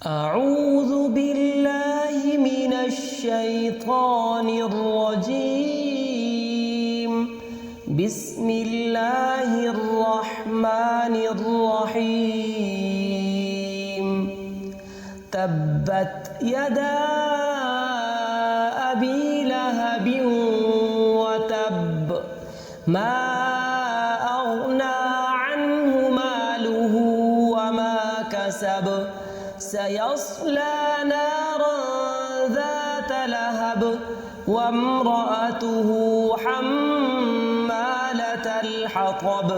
أعوذ بالله من الشيطان الرجيم. بسم الله الرحمن الرحيم. تبت يدا أبي لهب وتب ما أغنى عنه ماله وما كسب سيصلى نارا ذات لهب وامرأته حمالة الحطب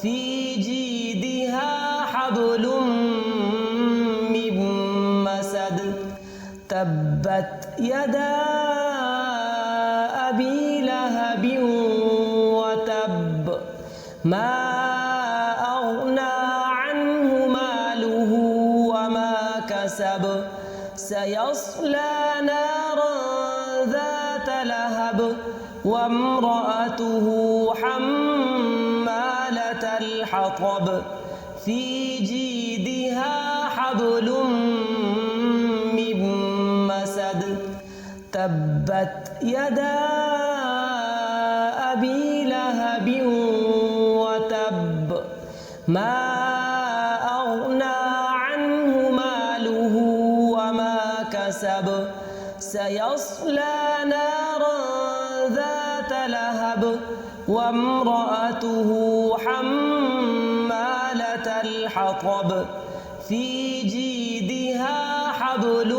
في جيدها حبل من مسد. تبت يدا أبي لهب وتب ما أغنى عنه ماله وما كسب سيصلى نارا ذات لهب وامرأته حمالة الحطب في جيدها حبل من مسد. تبت يدا أبي لهب وتب ما أغنى عنه ماله وما كسب سيصلى نارا ذات لهب وامرأته حمالة الحطب في جيدها حبل